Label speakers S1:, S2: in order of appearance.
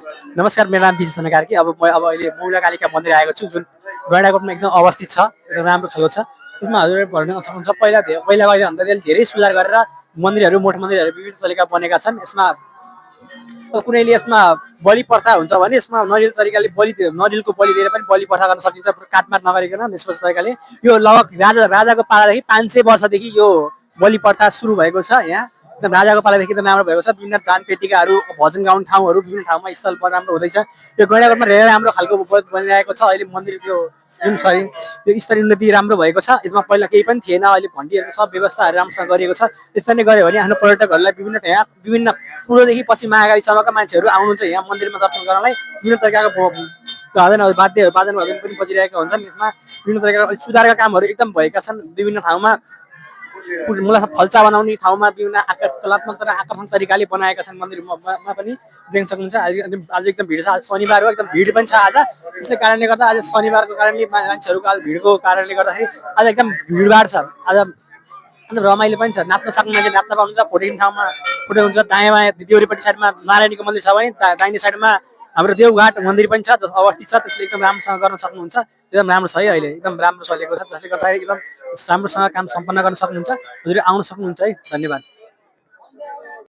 S1: नमस्कार, मेरो नाम विजय कार्की। अब म अहिले मौला कालिका मन्दिर आएको छु, जुन गैंडाकोटमा एकदम अवस्थित छ, एकदम राम्रो खालको छ। त्यसमा हजुरले भन्न सक्नुहुन्छ पहिलाको अहिलेभन्दा धेरै सुधार गरेर मन्दिरहरू, मठ मन्दिरहरू विभिन्न तरिका बनेका छन्। यसमा कुनैले यसमा बलि प्रथा हुन्छ भने यसमा नरिवल तरिकाले नरिवलको बलि दिएर पनि बलि प्रथा गर्न सकिन्छ, काटमाट नगरिकन। निष्पक्ष तरिकाले यो लगभग राजाको पालादेखि 500 वर्षदेखि यो बलि प्रथा सुरु भएको छ। यहाँ एकदम राजाको पालादेखि एकदम राम्रो भएको छ। विभिन्न दान पेटिकाहरू, भजन गाउने ठाउँहरू विभिन्न ठाउँमा स्थल पनि राम्रो हुँदैछ। यो गैंडाकोटमा धेरै राम्रो खालको बनिरहेको छ। अहिले मन्दिर जुन यो स्तरीय उन्नति राम्रो भएको छ। यसमा पहिला केही पनि थिएन, अहिले भण्डीहरूको सब व्यवस्थाहरू राम्रोसँग गरिएको छ। त्यस्तै नै गऱ्यो भने आफ्नो पर्यटकहरूलाई विभिन्न पूर्वदेखि पश्चिम महाकालीसम्मका मान्छेहरू आउनुहुन्छ यहाँ मन्दिरमा दर्शन गर्नलाई। विभिन्न प्रकारको बाजनहरू पनि बजिरहेका हुन्छन्। यसमा विभिन्न प्रकारका सुधारका कामहरू एकदम भएका छन्। विभिन्न ठाउँमा फल्चा बनाउने ठाउँमा विभिन्न कलात्मक र आकर्षक तरिकाले बनाएका छन्। मन्दिरमा पनि देख्न सक्नुहुन्छ। आज एकदम भिड छ। आज शनिबार हो, एकदम भिड पनि छ आज। त्यसै कारणले गर्दा आज शनिबारको कारणले मान्छेहरूको आज भिडको कारणले गर्दाखेरि आज एकदम भिडभाड छ। आज एकदम रमाइलो पनि छ। नाच्न सक्ने मान्छे नाच्न पाउनुहुन्छ। फोटो खिच्ने ठाउँमा फोटो हुन्छ। दायाँ बायाँ देउरीपट्टि साइडमा नारायणीको मन्दिर छ भने दाहिने साइडमा हाम्रो देवघाट मन्दिर पनि छ, अवस्थित छ। त्यसले एकदम राम्रोसँग गर्न सक्नुहुन्छ। एकदम राम्रो छ है, अहिले एकदम राम्रो चलेको छ। जसले गर्दाखेरि एकदम राम्रोसँग काम सम्पन्न गर्न सक्नुहुन्छ। हजुर आउन सक्नुहुन्छ है। धन्यवाद।